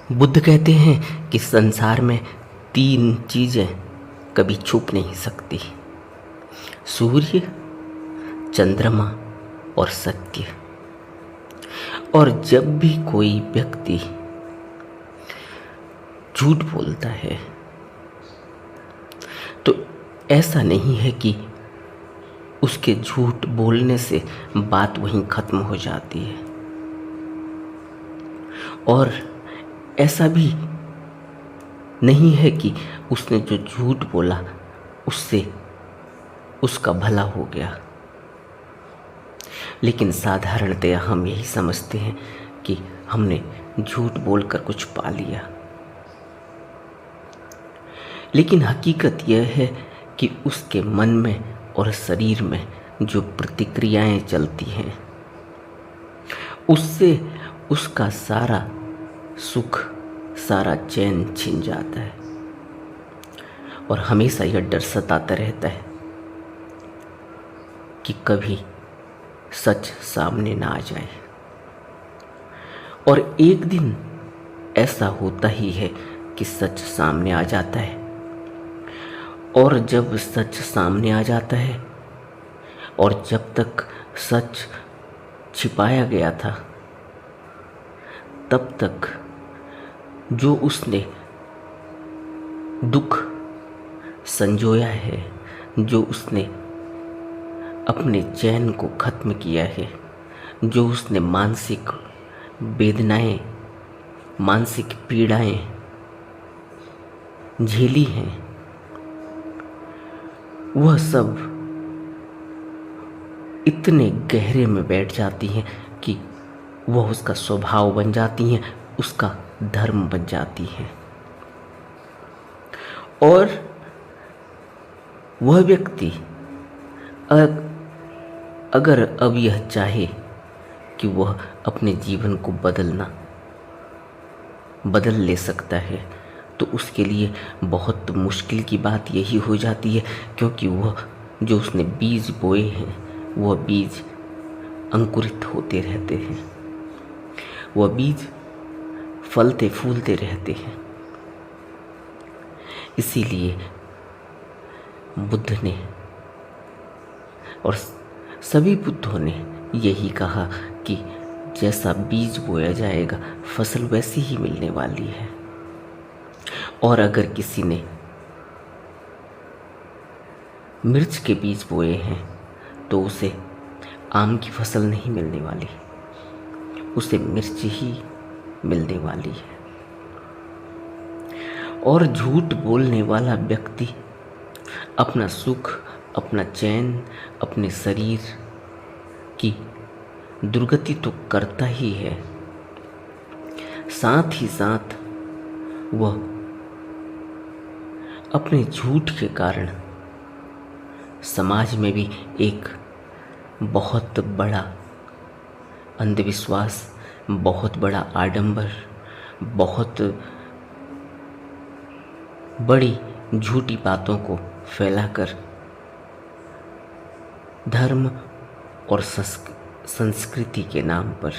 बुद्ध कहते हैं कि संसार में तीन चीज़ें कभी छुप नहीं सकती: सूर्य, चंद्रमा और सत्य। और जब भी कोई व्यक्ति झूठ बोलता है तो ऐसा नहीं है कि उसके झूठ बोलने से बात वहीं ख़त्म हो जाती है, और ऐसा भी नहीं है कि उसने जो झूठ बोला उससे उसका भला हो गया। लेकिन साधारणतया हम यही समझते हैं कि हमने झूठ बोलकर कुछ पा लिया। लेकिन हकीकत यह है कि उसके मन में और शरीर में जो प्रतिक्रियाएं चलती हैं उससे उसका सारा सुख, सारा चैन छिन जाता है, और हमेशा यह डर सताता रहता है कि कभी सच सामने ना आ जाए। और एक दिन ऐसा होता ही है कि सच सामने आ जाता है, और जब सच सामने आ जाता है और जब तक सच छिपाया गया था तब तक जो उसने दुख संजोया है, जो उसने अपने चैन को ख़त्म किया है, जो उसने मानसिक वेदनाएं, मानसिक पीड़ाएं झेली हैं, वह सब इतने गहरे में बैठ जाती हैं कि वह उसका स्वभाव बन जाती हैं, उसका धर्म बन जाती हैं। और वह व्यक्ति अगर अब यह चाहे कि वह अपने जीवन को बदल ले सकता है तो उसके लिए बहुत मुश्किल की बात यही हो जाती है, क्योंकि वह जो उसने बीज बोए हैं वह बीज अंकुरित होते रहते हैं, वह बीज फलते फूलते रहते हैं। इसीलिए बुद्ध ने और सभी बुद्धों ने यही कहा कि जैसा बीज बोया जाएगा फसल वैसी ही मिलने वाली है। और अगर किसी ने मिर्च के बीज बोए हैं तो उसे आम की फसल नहीं मिलने वाली, उसे मिर्च ही मिलने वाली है। और झूठ बोलने वाला व्यक्ति अपना सुख, अपना चैन, अपने शरीर की दुर्गति तो करता ही है, साथ ही साथ वह अपने झूठ के कारण समाज में भी एक बहुत बड़ा अंधविश्वास, बहुत बड़ा आडंबर, बहुत बड़ी झूठी बातों को फैलाकर धर्म और संस्कृति के नाम पर,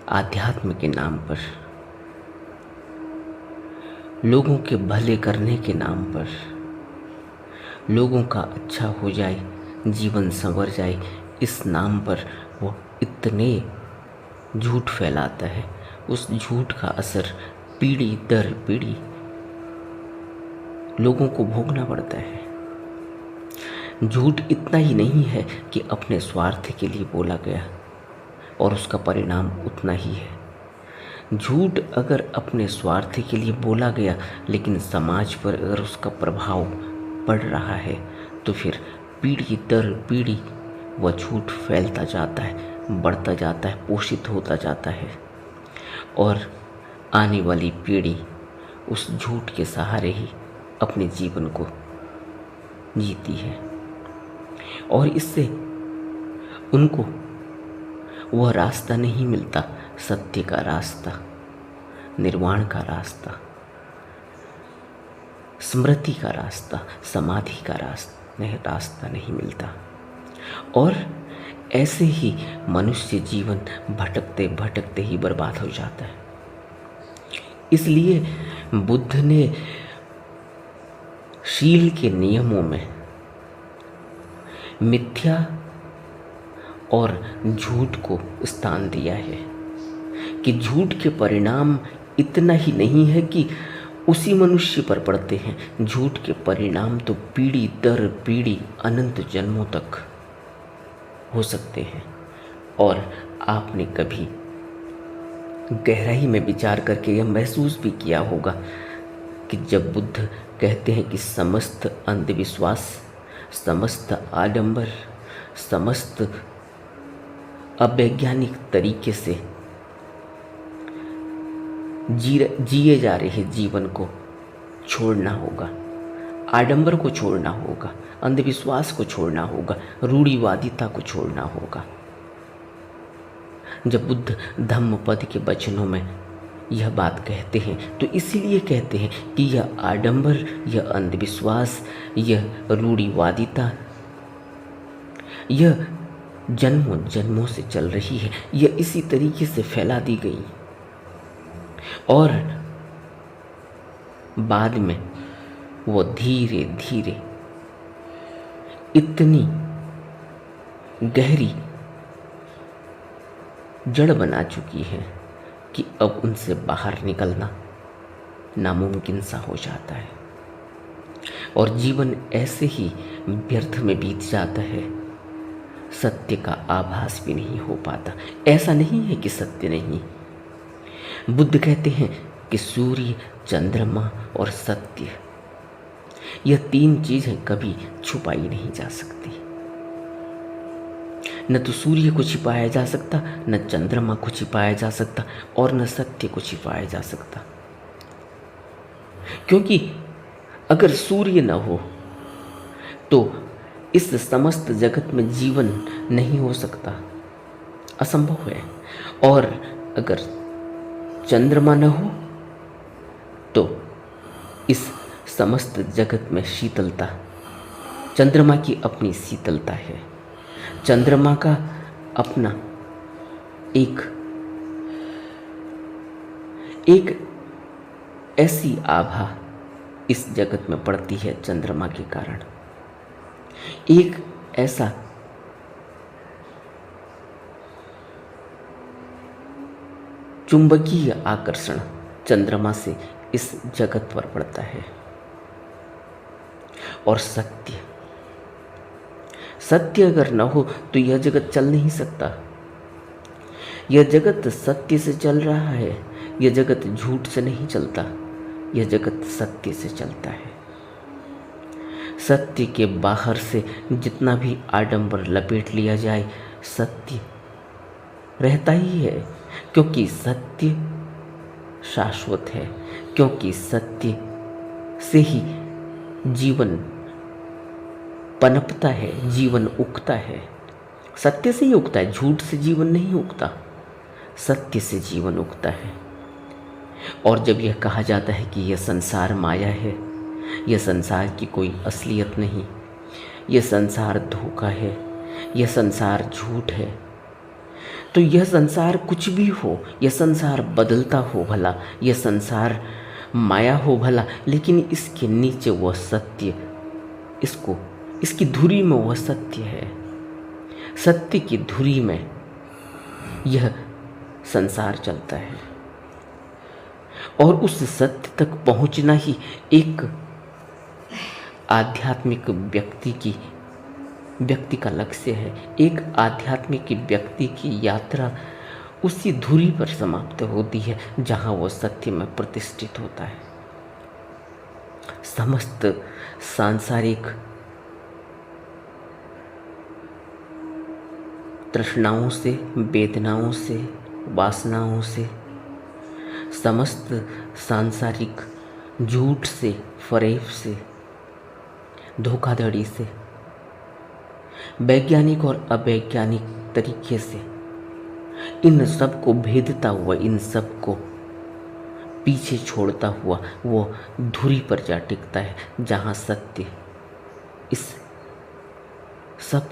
आध्यात्म के नाम पर, लोगों के भले करने के नाम पर, लोगों का अच्छा हो जाए, जीवन संवर जाए, इस नाम पर वो इतने झूठ फैलाता है। उस झूठ का असर पीढ़ी दर पीढ़ी लोगों को भोगना पड़ता है। झूठ इतना ही नहीं है कि अपने स्वार्थ के लिए बोला गया और उसका परिणाम उतना ही है। झूठ अगर अपने स्वार्थ के लिए बोला गया लेकिन समाज पर अगर उसका प्रभाव पड़ रहा है तो फिर पीढ़ी दर पीढ़ी वह झूठ फैलता जाता है, बढ़ता जाता है, पोषित होता जाता है, और आने वाली पीढ़ी उस झूठ के सहारे ही अपने जीवन को जीती है। और इससे उनको वह रास्ता नहीं मिलता, सत्य का रास्ता, निर्वाण का रास्ता, स्मृति का रास्ता, समाधि का रास्ता नहीं मिलता। और ऐसे ही मनुष्य जीवन भटकते भटकते ही बर्बाद हो जाता है। इसलिए बुद्ध ने शील के नियमों में मिथ्या और झूठ को स्थान दिया है कि झूठ के परिणाम इतना ही नहीं है कि उसी मनुष्य पर पड़ते हैं, झूठ के परिणाम तो पीढ़ी दर पीढ़ी अनंत जन्मों तक हो सकते हैं। और आपने कभी गहराई में विचार करके यह महसूस भी किया होगा कि जब बुद्ध कहते हैं कि समस्त अंधविश्वास, समस्त आडंबर, समस्त अवैज्ञानिक तरीके से जिए जा रहे जीवन को छोड़ना होगा, आडंबर को छोड़ना होगा, अंधविश्वास को छोड़ना होगा, रूढ़िवादिता को छोड़ना होगा। जब बुद्ध धम्मपद के वचनों में यह बात कहते हैं तो इसीलिए कहते हैं कि यह आडंबर, यह अंधविश्वास, यह रूढ़िवादिता, यह जन्मों जन्मों से चल रही है, यह इसी तरीके से फैला दी गई और बाद में वो धीरे धीरे इतनी गहरी जड़ बना चुकी है कि अब उनसे बाहर निकलना नामुमकिन सा हो जाता है और जीवन ऐसे ही व्यर्थ में बीत जाता है, सत्य का आभास भी नहीं हो पाता। ऐसा नहीं है कि सत्य नहीं, बुद्ध कहते हैं कि सूर्य, चंद्रमा और सत्य, यह तीन चीजें कभी छुपाई नहीं जा सकती। न तो सूर्य को छिपाया जा सकता, न चंद्रमा को छिपाया जा सकता और न सत्य को छिपाया जा सकता, क्योंकि अगर सूर्य न हो तो इस समस्त जगत में जीवन नहीं हो सकता, असंभव है। और अगर चंद्रमा न हो तो इस समस्त जगत में शीतलता, चंद्रमा की अपनी शीतलता है, चंद्रमा का अपना एक ऐसी आभा इस जगत में पड़ती है चंद्रमा के कारण, एक ऐसा चुंबकीय आकर्षण चंद्रमा से इस जगत पर पड़ता है। और सत्य अगर न हो तो यह जगत चल नहीं सकता। यह जगत सत्य से चल रहा है, यह जगत झूठ से नहीं चलता, यह जगत सत्य से चलता है। सत्य के बाहर से जितना भी आडंबर लपेट लिया जाए, सत्य रहता ही है, क्योंकि सत्य शाश्वत है, क्योंकि सत्य से ही जीवन पनपता है, जीवन उगता है। सत्य से ही उगता है, झूठ से जीवन नहीं उगता, सत्य से जीवन उगता है। और जब यह कहा जाता है कि यह संसार माया है, यह संसार की कोई असलियत नहीं, यह संसार धोखा है, यह संसार झूठ है, तो यह संसार कुछ भी हो, यह संसार बदलता हो भला, यह संसार माया हो भला, लेकिन इसके नीचे वह सत्य, इसकी धुरी में वह सत्य है। सत्य की धुरी में यह संसार चलता है और उस सत्य तक पहुंचना ही एक आध्यात्मिक व्यक्ति का लक्ष्य है। एक आध्यात्मिक व्यक्ति की यात्रा उसी धुरी पर समाप्त होती है जहां वह सत्य में प्रतिष्ठित होता है। समस्त सांसारिक तृष्णाओं से, वेदनाओं से, वासनाओं से, समस्त सांसारिक झूठ से, फरेब से, धोखाधड़ी से, वैज्ञानिक और अवैज्ञानिक तरीके से, इन सब को भेदता हुआ, इन सब को पीछे छोड़ता हुआ वो धुरी पर जा टिकता है जहाँ सत्य इस सब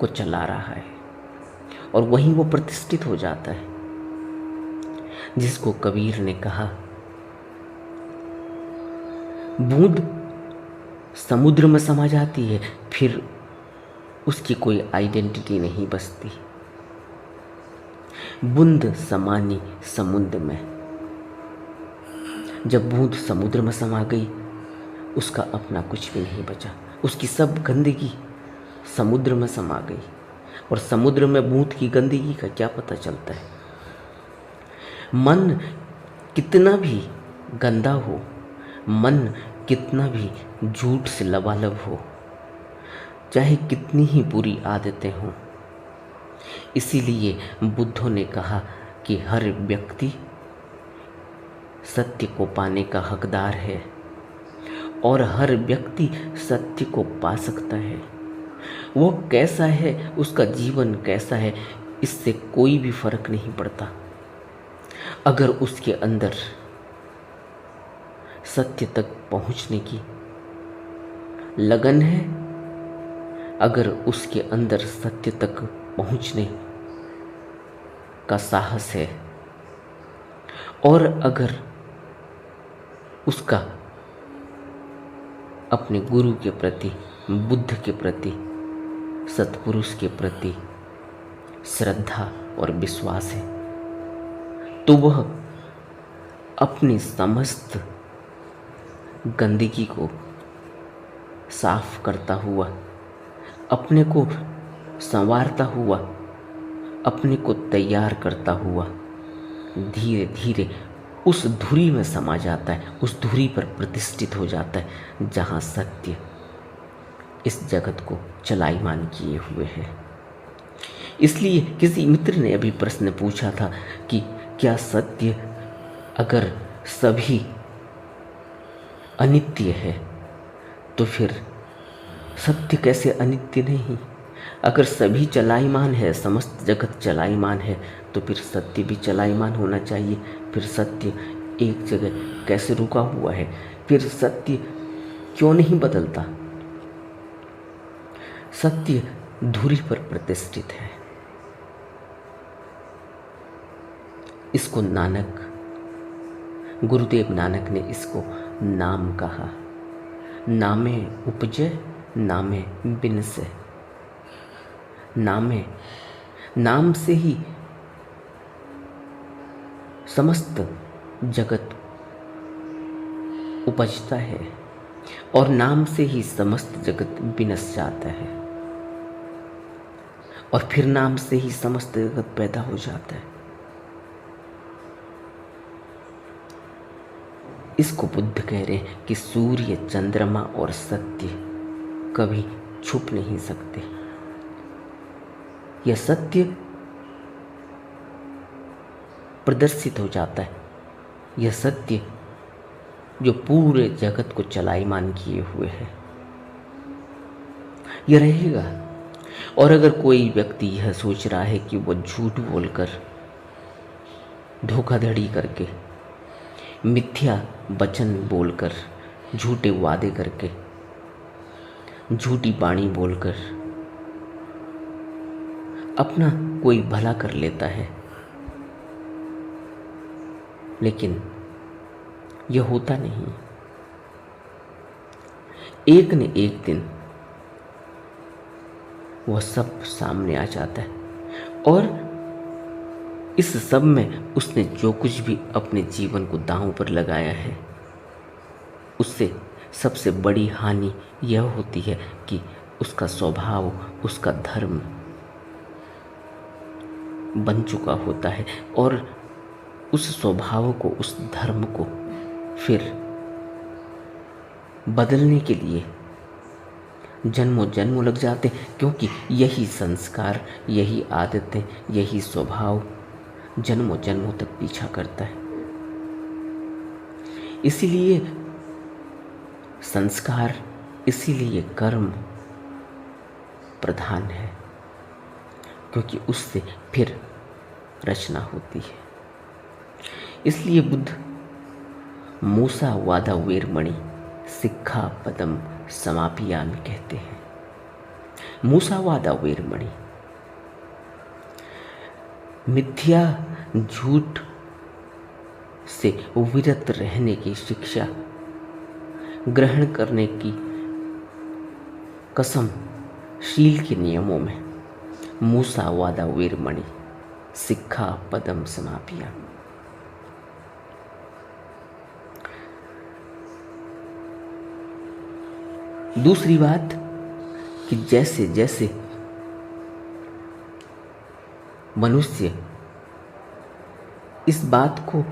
को चला रहा है। और वहीं वो प्रतिष्ठित हो जाता है। जिसको कबीर ने कहा, बूंद समुद्र में समा जाती है, फिर उसकी कोई आइडेंटिटी नहीं बचती। बूंद समानी समुद्र में। जब बूंद समुद्र में समा गई, उसका अपना कुछ भी नहीं बचा। उसकी सब गंदगी समुद्र में समा गई, और समुद्र में बूंद की गंदगी का क्या पता चलता है। मन कितना भी गंदा हो, मन कितना भी झूठ से लबालब हो, चाहे कितनी ही बुरी आदतें हों, इसीलिए बुद्धों ने कहा कि हर व्यक्ति सत्य को पाने का हकदार है और हर व्यक्ति सत्य को पा सकता है। वो कैसा है, उसका जीवन कैसा है, इससे कोई भी फर्क नहीं पड़ता। अगर उसके अंदर सत्य तक पहुंचने की लगन है, अगर उसके अंदर सत्य तक पहुंचने का साहस है, और अगर उसका अपने गुरु के प्रति, बुद्ध के प्रति, सत्पुरुष के प्रति श्रद्धा और विश्वास है, तो वह अपनी समस्त गंदगी को साफ करता हुआ, अपने को संवारता हुआ, अपने को तैयार करता हुआ धीरे धीरे उस धुरी में समा जाता है, उस धुरी पर प्रतिष्ठित हो जाता है जहाँ सत्य इस जगत को चलायमान किए हुए है। इसलिए किसी मित्र ने अभी प्रश्न पूछा था कि क्या सत्य अगर सभी अनित्य है तो फिर सत्य कैसे अनित्य नहीं? अगर सभी चलायमान है, समस्त जगत चलायमान है, तो फिर सत्य भी चलायमान होना चाहिए। फिर सत्य एक जगह कैसे रुका हुआ है? फिर सत्य क्यों नहीं बदलता? सत्य धुरी पर प्रतिष्ठित है। इसको नानक, गुरुदेव नानक ने इसको नाम कहा। नामे उपजे नामे बिनसे। नामे, नाम से ही समस्त जगत उपजता है और नाम से ही समस्त जगत विनस जाता है, और फिर नाम से ही समस्त जगत पैदा हो जाता है। इसको बुद्ध कह रहे हैं कि सूर्य, चंद्रमा और सत्य कभी छुप नहीं सकते। यह सत्य प्रदर्शित हो जाता है। यह सत्य जो पूरे जगत को चलायमान किए हुए है, यह रहेगा। और अगर कोई व्यक्ति यह सोच रहा है कि वह झूठ बोलकर, धोखाधड़ी करके, मिथ्या वचन बोलकर, झूठे वादे करके, झूठी बाणी बोलकर अपना कोई भला कर लेता है, लेकिन यह होता नहीं। एक न एक दिन वह सब सामने आ जाता है, और इस सब में उसने जो कुछ भी अपने जीवन को दांव पर लगाया है, उससे सबसे बड़ी हानि यह होती है कि उसका स्वभाव, उसका धर्म बन चुका होता है, और उस स्वभाव को, उस धर्म को फिर बदलने के लिए जन्मों जन्मों लग जाते, क्योंकि यही संस्कार, यही आदतें, यही स्वभाव जन्मों जन्मों तक पीछा करता है। इसीलिए संस्कार, इसीलिए कर्म प्रधान है, क्योंकि उससे फिर रचना होती है। इसलिए बुद्ध मूसा वादा वेरमणि सिक्खा पदम समापियामि कहते हैं। मूसा वादा वेरमणि, मिथ्या झूठ से विरत रहने की शिक्षा ग्रहण करने की कसम शील के नियमों में मूसा वादा वीरमणि सिक्खा पदम समापिया। दूसरी बात कि जैसे जैसे मनुष्य इस बात को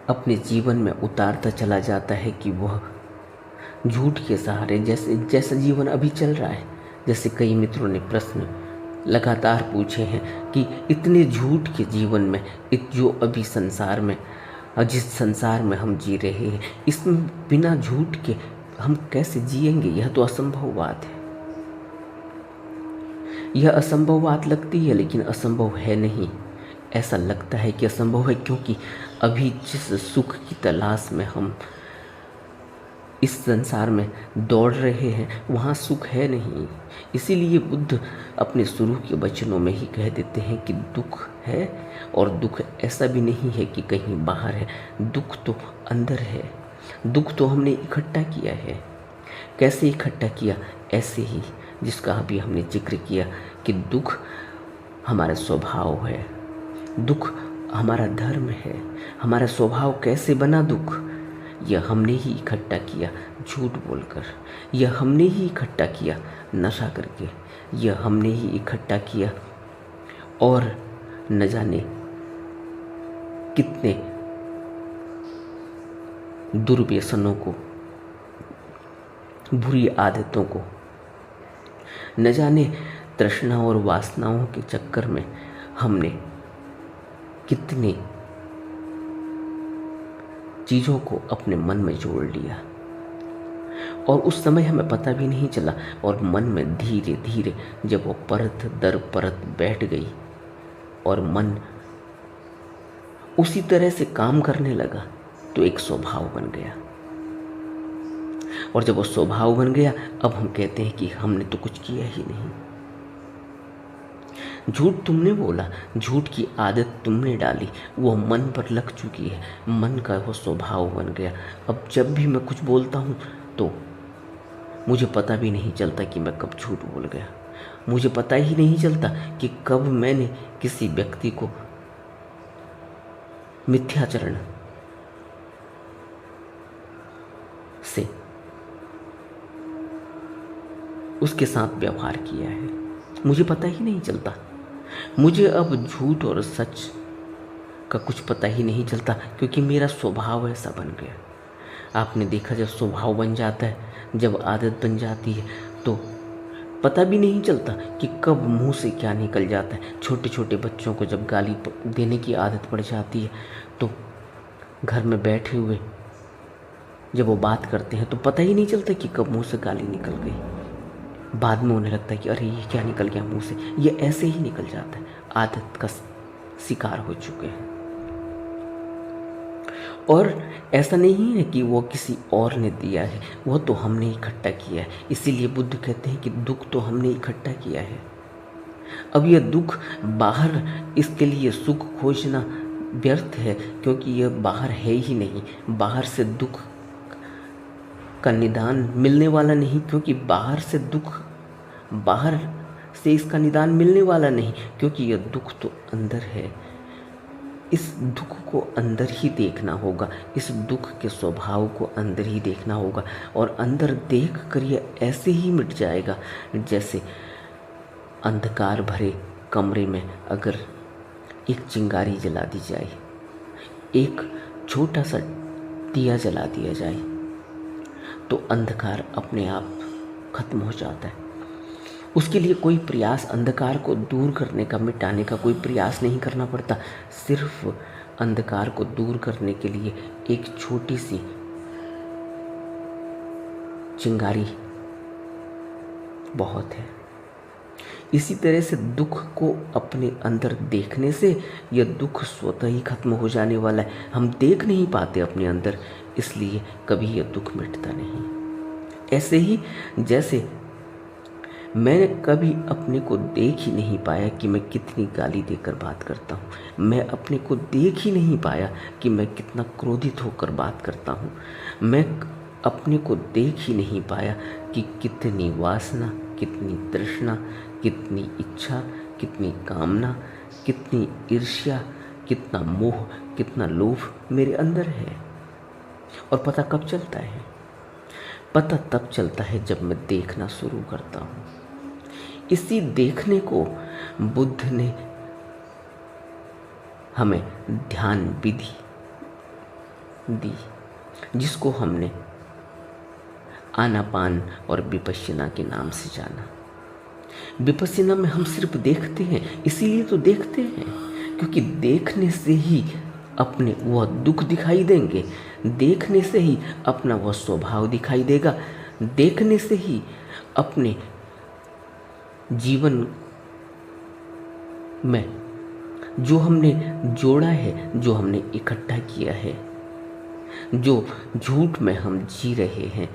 अपने जीवन में उतारता चला जाता है कि वह झूठ के सहारे जैसे जैसा जीवन अभी चल रहा है, जैसे कई मित्रों ने प्रश्न लगातार पूछे हैं कि इतने झूठ के जीवन में जो अभी संसार में जिस संसार में हम जी रहे हैं, इसमें बिना झूठ के हम कैसे जिएंगे? यह तो असंभव बात है। यह असंभव बात लगती है, लेकिन असंभव है नहीं। ऐसा लगता है कि असंभव है क्योंकि अभी जिस सुख की तलाश में हम इस संसार में दौड़ रहे हैं वहाँ सुख है नहीं। इसीलिए बुद्ध अपने शुरू के वचनों में ही कह देते हैं कि दुख है, और दुख ऐसा भी नहीं है कि कहीं बाहर है, दुख तो अंदर है। दुख तो हमने इकट्ठा किया है। कैसे इकट्ठा किया? ऐसे ही जिसका अभी हमने जिक्र किया कि दुख हमारा स्वभाव है, दुख हमारा धर्म है। हमारा स्वभाव कैसे बना दुख? यह हमने ही इकट्ठा किया झूठ बोलकर, यह हमने ही इकट्ठा किया नशा करके, यह हमने ही इकट्ठा किया और न जाने कितने दुर्व्यसनों को, बुरी आदतों को, न जाने तृष्णा और वासनाओं के चक्कर में हमने कितने चीज़ों को अपने मन में जोड़ लिया और उस समय हमें पता भी नहीं चला, और मन में धीरे धीरे जब वो परत दर परत बैठ गई और मन उसी तरह से काम करने लगा तो एक स्वभाव बन गया। और जब वो स्वभाव बन गया, अब हम कहते हैं कि हमने तो कुछ किया ही नहीं। झूठ तुमने बोला, झूठ की आदत तुमने डाली, वो मन पर लग चुकी है, मन का वो स्वभाव बन गया। अब जब भी मैं कुछ बोलता हूँ तो मुझे पता भी नहीं चलता कि मैं कब झूठ बोल गया। मुझे पता ही नहीं चलता कि कब मैंने किसी व्यक्ति को मिथ्याचरण से उसके साथ व्यवहार किया है। मुझे पता ही नहीं चलता। मुझे अब झूठ और सच का कुछ पता ही नहीं चलता, क्योंकि मेरा स्वभाव ऐसा बन गया। आपने देखा, जब स्वभाव बन जाता है, जब आदत बन जाती है, तो पता भी नहीं चलता कि कब मुंह से क्या निकल जाता है। छोटे छोटे बच्चों को जब गाली देने की आदत पड़ जाती है तो घर में बैठे हुए जब वो बात करते हैं तो पता ही नहीं चलता कि कब मुंह से गाली निकल गई। बाद में उन्हें लगता है कि अरे ये क्या निकल गया मुंह से। ये ऐसे ही निकल जाता है, आदत का शिकार हो चुके हैं। और ऐसा नहीं है कि वो किसी और ने दिया है, वो तो हमने इकट्ठा किया है। इसीलिए बुद्ध कहते हैं कि दुख तो हमने इकट्ठा किया है। अब यह दुख बाहर, इसके लिए सुख खोजना व्यर्थ है, क्योंकि यह बाहर है ही नहीं। बाहर से दुख का निदान मिलने वाला नहीं, क्योंकि बाहर से इसका निदान मिलने वाला नहीं, क्योंकि यह दुख तो अंदर है। इस दुख को अंदर ही देखना होगा, इस दुख के स्वभाव को अंदर ही देखना होगा, और अंदर देख कर यह ऐसे ही मिट जाएगा जैसे अंधकार भरे कमरे में अगर एक चिंगारी जला दी जाए, एक छोटा सा दिया जला दिया जाए, तो अंधकार अपने आप खत्म हो जाता है। उसके लिए कोई प्रयास, अंधकार को दूर करने का, मिटाने का कोई प्रयास नहीं करना पड़ता। सिर्फ अंधकार को दूर करने के लिए एक छोटी सी चिंगारी बहुत है। इसी तरह से दुख को अपने अंदर देखने से यह दुख स्वतः ही खत्म हो जाने वाला है। हम देख नहीं पाते अपने अंदर, इसलिए कभी यह दुख मिटता नहीं। ऐसे ही जैसे मैंने कभी अपने को देख ही नहीं पाया कि मैं कितनी गाली देकर बात करता हूँ। मैं अपने को देख ही नहीं पाया कि मैं कितना क्रोधित होकर बात करता हूँ। मैं अपने को देख ही नहीं पाया कि कितनी वासना, कितनी तृष्णा, कितनी इच्छा, कितनी कामना, कितनी ईर्ष्या, कितना मोह, कितना लोभ मेरे अंदर है। और पता कब चलता है? पता तब चलता है जब मैं देखना शुरू करता हूँ। इसी देखने को बुद्ध ने हमें ध्यान विधि दी, जिसको हमने आनापान और विपश्यना के नाम से जाना। विपश्यना में हम सिर्फ देखते हैं, इसीलिए तो देखते हैं क्योंकि देखने से ही अपने वह दुख दिखाई देंगे, देखने से ही अपना वह स्वभाव दिखाई देगा, देखने से ही अपने जीवन में जो हमने जोड़ा है, जो हमने इकट्ठा किया है, जो झूठ में हम जी रहे हैं,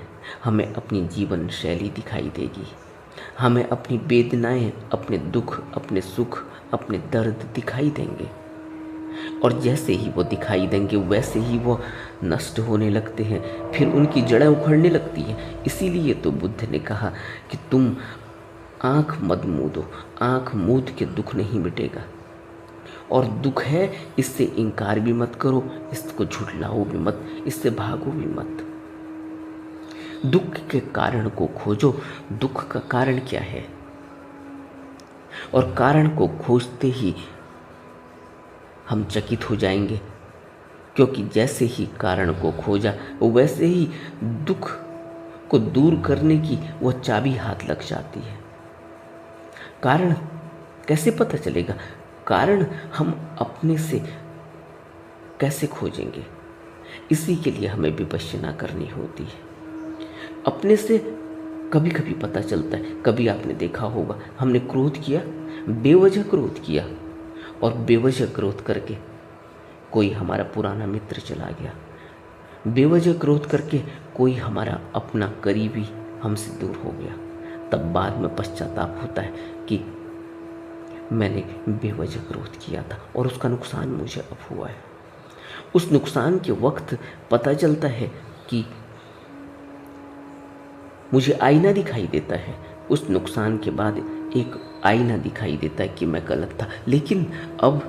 हमें अपनी जीवन शैली दिखाई देगी। हमें अपनी वेदनाएं, अपने दुख, अपने सुख, अपने दर्द दिखाई देंगे। और जैसे ही वो दिखाई देंगे वैसे ही वो नष्ट होने लगते हैं, फिर उनकी जड़ें उखड़ने लगती हैं। इसीलिए तो बुद्ध ने कहा कि तुम आँख मत मूंदो, आँख मूंद के दुख नहीं मिटेगा। और दुख है, इससे इनकार भी मत करो, इसको झुठलाओ भी मत, इससे भागो भी मत। दुख के कारण को खोजो। दुख का कारण क्या है? और कारण को खोजते ही हम चकित हो जाएंगे, क्योंकि जैसे ही कारण को खोजा वैसे ही दुख को दूर करने की वह चाबी हाथ लग जाती है। कारण कैसे पता चलेगा? कारण हम अपने से कैसे खोजेंगे? इसी के लिए हमें विपश्यना करनी होती है। अपने से कभी कभी पता चलता है। कभी आपने देखा होगा, हमने क्रोध किया, बेवजह क्रोध किया, और बेवजह क्रोध करके कोई हमारा पुराना मित्र चला गया, बेवजह क्रोध करके कोई हमारा अपना करीबी हमसे दूर हो गया। तब बाद में पश्चाताप होता है कि मैंने बेवजह क्रोध किया था और उसका नुकसान मुझे अब हुआ है। उस नुकसान के वक्त पता चलता है कि मुझे आईना दिखाई देता है। उस नुकसान के बाद एक आईना दिखाई देता है कि मैं गलत था। लेकिन अब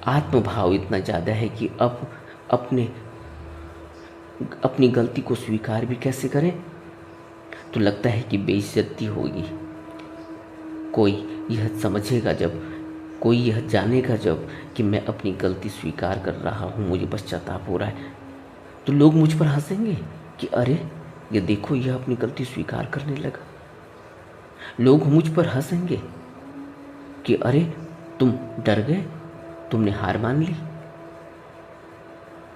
आत्मभाव इतना ज़्यादा है कि अब अपनी गलती को स्वीकार भी कैसे करें? तो लगता है कि बेइज्जती होगी। कोई यह समझेगा जब, कोई यह जानेगा जब कि मैं अपनी गलती स्वीकार कर रहा हूँ, मुझे पश्चाताप हो रहा है, तो लोग मुझ पर हंसेंगे कि अरे ये देखो, यह अपनी गलती स्वीकार करने लगा। लोग मुझ पर हंसेंगे कि अरे तुम डर गए, तुमने हार मान ली,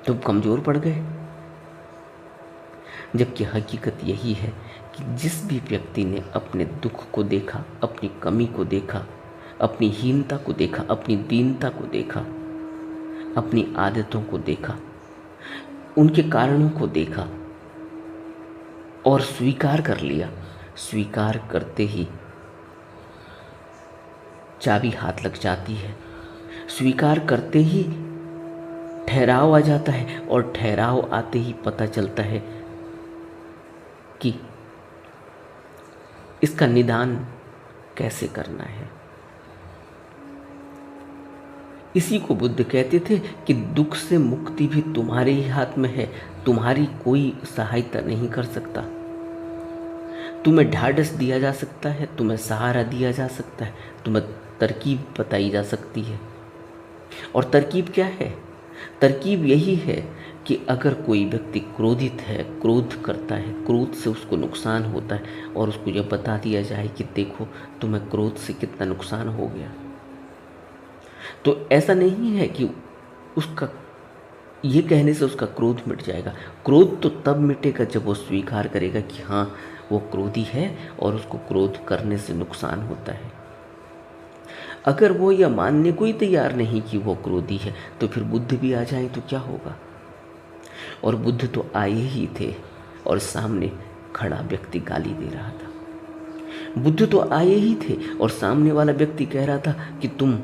तुम कमज़ोर पड़ गए। जबकि हकीकत यही है कि जिस भी व्यक्ति ने अपने दुख को देखा, अपनी कमी को देखा, अपनी हीनता को देखा, अपनी दीनता को देखा, अपनी आदतों को देखा, उनके कारणों को देखा और स्वीकार कर लिया, स्वीकार करते ही चाबी हाथ लग जाती है। स्वीकार करते ही ठहराव आ जाता है, और ठहराव आते ही पता चलता है कि इसका निदान कैसे करना है। इसी को बुद्ध कहते थे कि दुख से मुक्ति भी तुम्हारे ही हाथ में है, तुम्हारी कोई सहायता नहीं कर सकता। तुम्हें ढाढ़स दिया जा सकता है, तुम्हें सहारा दिया जा सकता है, तुम्हें तरकीब बताई जा सकती है। और तरकीब क्या है? तरकीब यही है कि अगर कोई व्यक्ति क्रोधित है, क्रोध करता है, क्रोध से उसको नुकसान होता है, और उसको यह बता दिया जाए कि देखो तुम्हें क्रोध से कितना नुकसान हो गया, तो ऐसा नहीं है कि उसका ये कहने से उसका क्रोध मिट जाएगा। क्रोध तो तब मिटेगा जब वो स्वीकार करेगा कि हाँ वो क्रोधी है और उसको क्रोध करने से नुकसान होता है। अगर वो यह मानने को ही तैयार नहीं कि वो क्रोधी है, तो फिर बुद्ध भी आ जाए तो क्या होगा? और बुद्ध तो आए ही थे और सामने खड़ा व्यक्ति गाली दे रहा था। बुद्ध तो आए ही थे और सामने वाला व्यक्ति कह रहा था कि तुम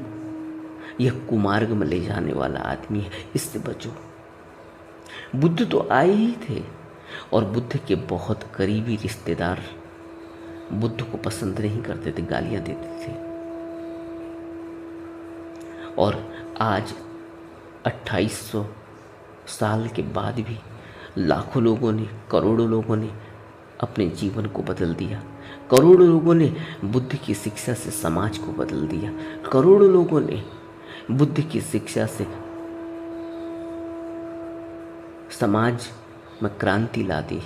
यह कुमार्ग में ले जाने वाला आदमी है, इससे बचो। बुद्ध तो आए ही थे और बुद्ध के बहुत करीबी रिश्तेदार बुद्ध को पसंद नहीं करते थे, गालियां देते थे। और आज 2800 साल के बाद भी लाखों लोगों ने, करोड़ों लोगों ने अपने जीवन को बदल दिया। करोड़ों लोगों ने बुद्ध की शिक्षा से समाज को बदल दिया। करोड़ों लोगों ने बुद्ध की शिक्षा से समाज में क्रांति ला दी।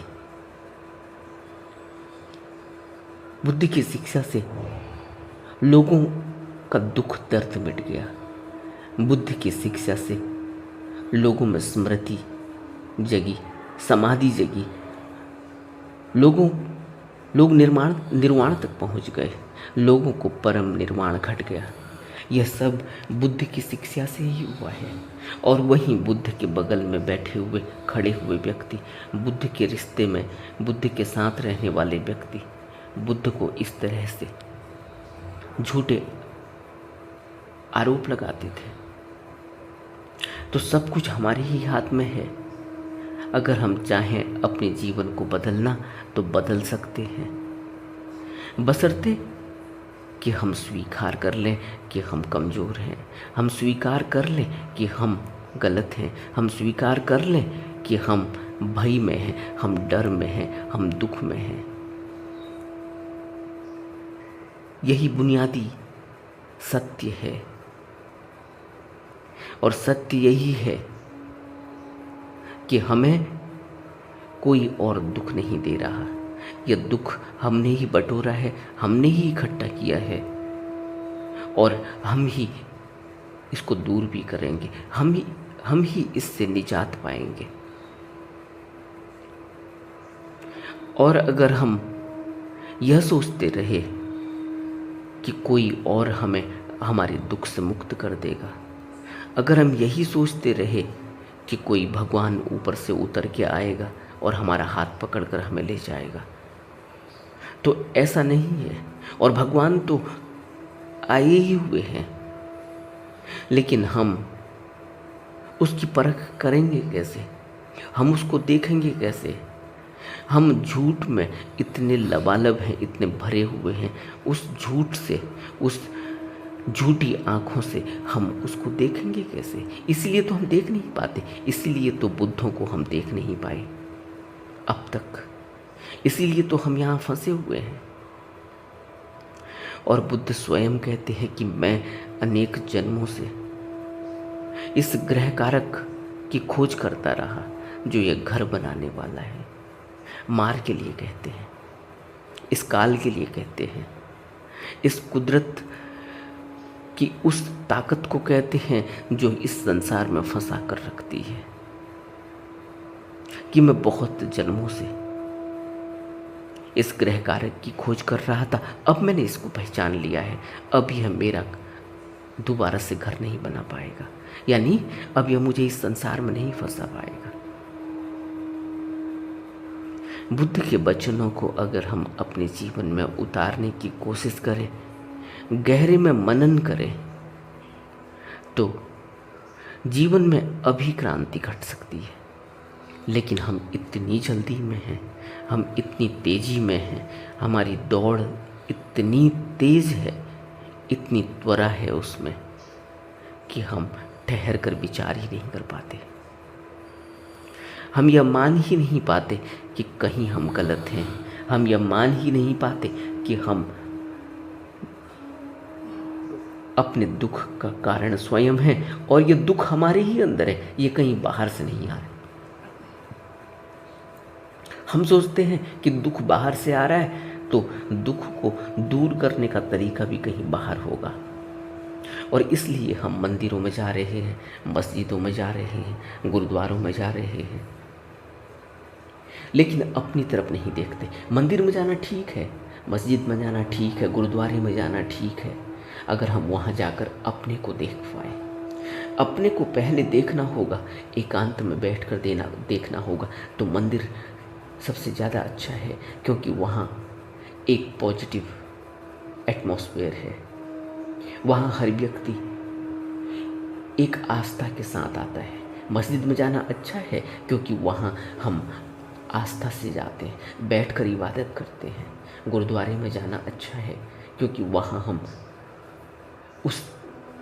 बुद्ध की शिक्षा से लोगों का दुख दर्द मिट गया। बुद्ध की शिक्षा से लोगों में स्मृति जगी, समाधि जगी। लोग निर्वाण तक पहुंच गए। लोगों को परम निर्वाण घट गया। यह सब बुद्ध की शिक्षा से ही हुआ है। और वहीं बुद्ध के बगल में बैठे हुए, खड़े हुए व्यक्ति, बुद्ध के रिश्ते में, बुद्ध के साथ रहने वाले व्यक्ति बुद्ध को इस तरह से झूठे आरोप लगाते थे। तो सब कुछ हमारे ही हाथ में है। अगर हम चाहें अपने जीवन को बदलना तो बदल सकते हैं, बशर्ते कि हम स्वीकार कर लें कि हम कमज़ोर हैं। हम स्वीकार कर लें कि हम गलत हैं। हम स्वीकार कर लें कि हम भय में हैं, हम डर में हैं, हम दुख में हैं। यही बुनियादी सत्य है। और सत्य यही है कि हमें कोई और दुख नहीं दे रहा। यह दुख हमने ही बटोरा है, हमने ही इकट्ठा किया है और हम ही इसको दूर भी करेंगे। हम ही इससे निजात पाएंगे। और अगर हम यह सोचते रहे कि कोई और हमें हमारे दुख से मुक्त कर देगा, अगर हम यही सोचते रहे कि कोई भगवान ऊपर से उतर के आएगा और हमारा हाथ पकड़कर हमें ले जाएगा, तो ऐसा नहीं है। और भगवान तो आए ही हुए हैं, लेकिन हम उसकी परख करेंगे कैसे? हम उसको देखेंगे कैसे? हम झूठ में इतने लबालब हैं, इतने भरे हुए हैं। उस झूठ से, उस झूठी आँखों से हम उसको देखेंगे कैसे? इसलिए तो हम देख नहीं पाते। इसलिए तो बुद्धों को हम देख नहीं पाए अब तक। इसीलिए तो हम यहाँ फंसे हुए हैं। और बुद्ध स्वयं कहते हैं कि मैं अनेक जन्मों से इस ग्रह कारक की खोज करता रहा जो ये घर बनाने वाला है। मार के लिए कहते हैं, इस काल के लिए कहते हैं, इस कुदरत की उस ताकत को कहते हैं जो इस संसार में फंसा कर रखती है। कि मैं बहुत जन्मों से इस ग्रह कारक की खोज कर रहा था, अब मैंने इसको पहचान लिया है। अब यह मेरा दोबारा से घर नहीं बना पाएगा, यानी अब यह मुझे इस संसार में नहीं फंसा पाएगा। बुद्ध के वचनों को अगर हम अपने जीवन में उतारने की कोशिश करें, गहरे में मनन करें, तो जीवन में अभी क्रांति घट सकती है। लेकिन हम इतनी जल्दी में हैं, हम इतनी तेजी में हैं, हमारी दौड़ इतनी तेज है, इतनी त्वरा है उसमें कि हम ठहर कर विचार ही नहीं कर पाते। हम यह मान ही नहीं पाते कि कहीं हम गलत हैं। हम यह मान ही नहीं पाते कि हम अपने दुख का कारण स्वयं हैं और ये दुख हमारे ही अंदर है, ये कहीं बाहर से नहीं आ रहा। हम सोचते हैं कि दुख बाहर से आ रहा है तो दुख को दूर करने का तरीका भी कहीं बाहर होगा। और इसलिए हम मंदिरों में जा रहे हैं, मस्जिदों में जा रहे हैं, गुरुद्वारों में जा रहे हैं, लेकिन अपनी तरफ नहीं देखते। मंदिर में जाना ठीक है, मस्जिद में जाना ठीक है, गुरुद्वारे में जाना ठीक है, अगर हम वहाँ जाकर अपने को देख पाए। अपने को पहले देखना होगा, एकांत में बैठकर देखना होगा, तो मंदिर सबसे ज़्यादा अच्छा है, क्योंकि वहाँ एक पॉजिटिव एटमॉस्फेयर है। वहाँ हर व्यक्ति एक आस्था के साथ आता है। मस्जिद में जाना अच्छा है, क्योंकि वहाँ हम आस्था से जाते हैं, बैठकर इबादत करते हैं। गुरुद्वारे में जाना अच्छा है, क्योंकि वहाँ हम उस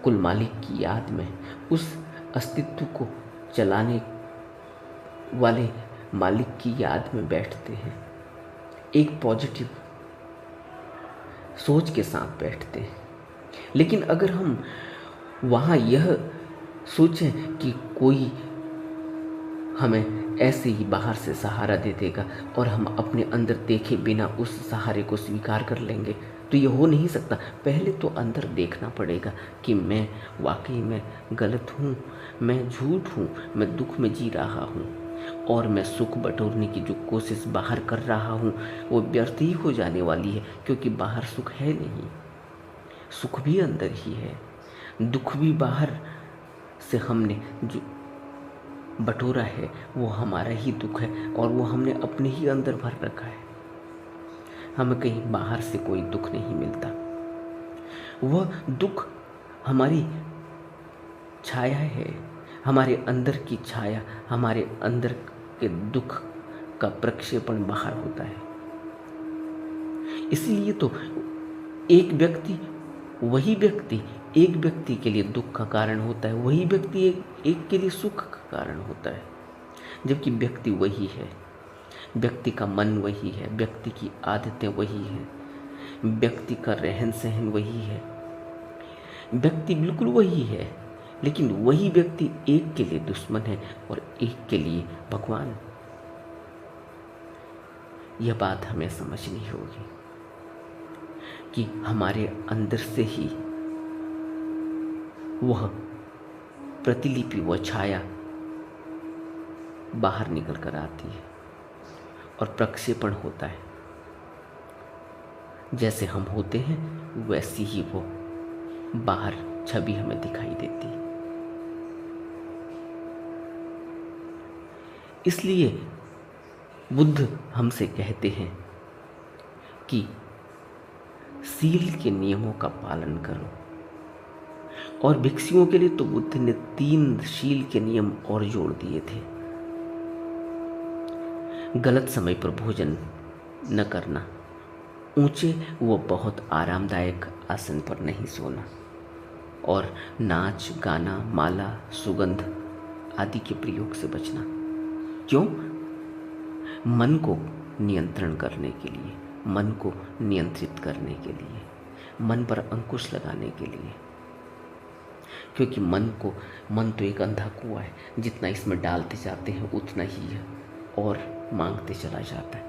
कुल मालिक की याद में, उस अस्तित्व को चलाने वाले मालिक की याद में बैठते हैं, एक पॉजिटिव सोच के साथ बैठते हैं। लेकिन अगर हम वहाँ यह सोचें कि कोई हमें ऐसे ही बाहर से सहारा दे देगा और हम अपने अंदर देखे बिना उस सहारे को स्वीकार कर लेंगे, तो ये हो नहीं सकता। पहले तो अंदर देखना पड़ेगा कि मैं वाकई में गलत हूँ, मैं झूठ हूँ, मैं दुख में जी रहा हूँ, और मैं सुख बटोरने की जो कोशिश बाहर कर रहा हूँ वो व्यर्थ ही हो जाने वाली है, क्योंकि बाहर सुख है नहीं। सुख भी अंदर ही है, दुख भी बाहर से हमने जो बटोरा है वो हमारा ही दुख है, और वो हमने अपने ही अंदर भर रखा है। हमें कहीं बाहर से कोई दुख नहीं मिलता। वह दुख हमारी छाया है, हमारे अंदर की छाया, हमारे अंदर के दुख का प्रक्षेपण बाहर होता है। इसलिए तो वही व्यक्ति एक व्यक्ति के लिए दुख का कारण होता है, वही व्यक्ति एक के लिए सुख का कारण होता है, जबकि व्यक्ति वही है, व्यक्ति का मन वही है, व्यक्ति की आदतें वही हैं, व्यक्ति का रहन सहन वही है, व्यक्ति बिल्कुल वही है, लेकिन वही व्यक्ति एक के लिए दुश्मन है और एक के लिए भगवान। यह बात हमें समझनी होगी कि हमारे अंदर से ही वह प्रतिलिपि, वह छाया बाहर निकल कर आती है और प्रक्षेपण होता है। जैसे हम होते हैं वैसी ही वो बाहर छवि हमें दिखाई देती है। इसलिए बुद्ध हमसे कहते हैं कि सील के नियमों का पालन करो, और भिक्षुओं के लिए तो बुद्ध ने 3 शील के नियम और जोड़ दिए थे। गलत समय पर भोजन न करना, ऊंचे व बहुत आरामदायक आसन पर नहीं सोना, और नाच गाना, माला, सुगंध आदि के प्रयोग से बचना। क्यों? मन को नियंत्रण करने के लिए, मन को नियंत्रित करने के लिए, मन पर अंकुश लगाने के लिए। क्योंकि मन तो एक अंधा कुआं है, जितना इसमें डालते जाते हैं उतना ही है और मांगते चला जाता है।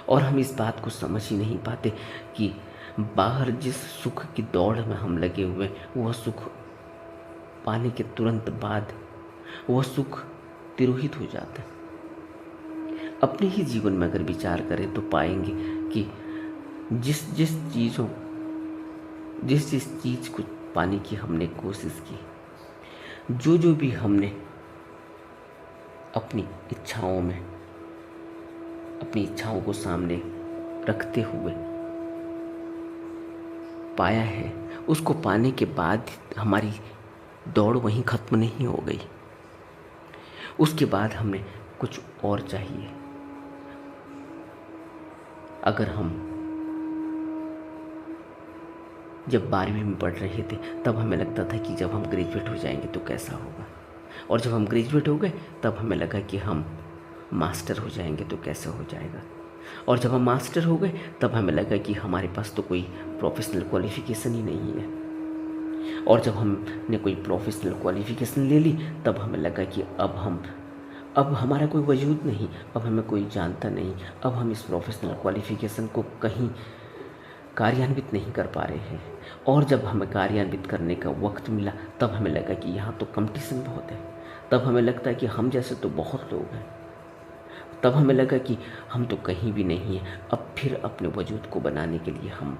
और हम इस बात को समझ ही नहीं पाते कि बाहर जिस सुख की दौड़ में हम लगे हुए, वह सुख पाने के तुरंत बाद वह सुख तिरोहित हो जाता है। अपने ही जीवन में अगर विचार करें तो पाएंगे कि जिस चीज़ को पाने की हमने कोशिश की, जो भी हमने अपनी इच्छाओं को सामने रखते हुए पाया है, उसको पाने के बाद हमारी दौड़ वहीं खत्म नहीं हो गई। उसके बाद हमें कुछ और चाहिए। अगर हम जब 12वीं में पढ़ रहे थे तब हमें लगता था कि जब हम ग्रेजुएट हो जाएंगे तो कैसा होगा, और जब हम ग्रेजुएट हो गए तब हमें लगा कि हम मास्टर हो जाएंगे तो कैसा हो जाएगा, और जब हम मास्टर हो गए तब हमें लगा कि हमारे पास तो कोई प्रोफेशनल क्वालिफ़िकेशन ही नहीं है, और जब हमने कोई प्रोफेशनल क्वालिफ़िकेशन ले ली तब हमें लगा कि अब हमारा कोई वजूद नहीं, अब हमें कोई जानता नहीं, अब हम इस प्रोफेशनल क्वालिफ़िकेशन को कहीं कार्यान्वित नहीं कर पा रहे हैं। और जब हमें कार्यान्वित करने का वक्त मिला तब हमें लगा कि यहाँ तो कंपटीशन बहुत है, तब हमें लगता है कि हम जैसे तो बहुत लोग हैं, तब हमें लगा कि हम तो कहीं भी नहीं हैं। अब फिर अपने वजूद को बनाने के लिए हम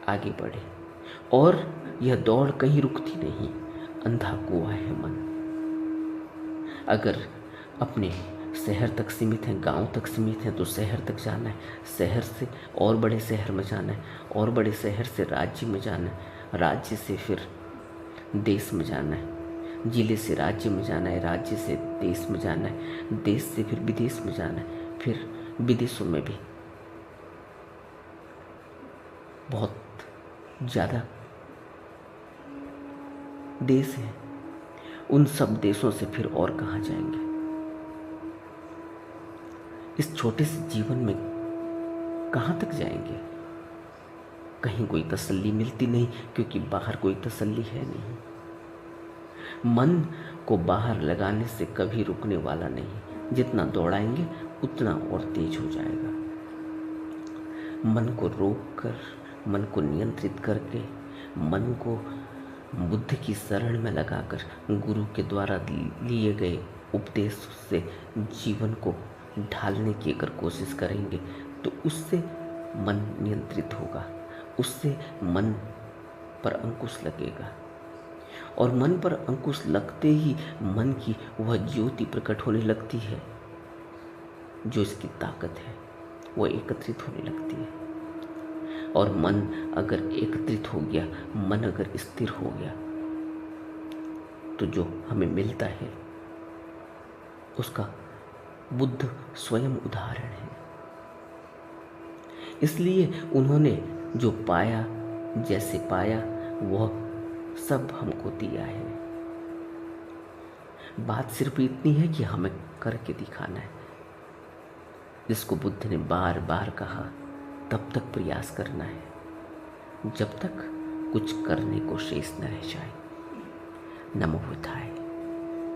आगे बढ़े, और यह दौड़ कहीं रुकती नहीं, अंधा कुआं है मन। अगर अपने शहर तक सीमित हैं, गांव तक सीमित हैं, तो शहर तक जाना है, शहर से और बड़े शहर में जाना है, और बड़े शहर से राज्य में जाना है, राज्य से फिर देश में जाना है, जिले से राज्य में जाना है, राज्य से देश में जाना है, देश से फिर विदेश में जाना है, फिर विदेशों में भी बहुत ज़्यादा देश हैं। उन सब देशों से फिर और कहाँ जाएंगे? इस छोटे से जीवन में कहाँ तक जाएंगे? कहीं कोई तसल्ली मिलती नहीं, क्योंकि बाहर कोई तसल्ली है नहीं। मन को बाहर लगाने से कभी रुकने वाला नहीं, जितना दौड़ाएंगे उतना और तेज हो जाएगा। मन को रोक कर, मन को नियंत्रित करके, मन को बुद्ध की शरण में लगाकर गुरु के द्वारा लिए गए उपदेश से जीवन को ढालने की अगर कोशिश करेंगे तो उससे मन नियंत्रित होगा, उससे मन पर अंकुश लगेगा, और मन पर अंकुश लगते ही मन की वह ज्योति प्रकट होने लगती है, जो इसकी ताकत है, वह एकत्रित होने लगती है। और मन अगर एकत्रित हो गया, मन अगर स्थिर हो गया, तो जो हमें मिलता है उसका बुद्ध स्वयं उदाहरण है। इसलिए उन्होंने जो पाया, जैसे पाया, वह सब हमको दिया है। बात सिर्फ इतनी है कि हमें करके दिखाना है। जिसको बुद्ध ने बार बार कहा, तब तक प्रयास करना है जब तक कुछ करने को शेष न रह जाए। नमो बुद्धाय।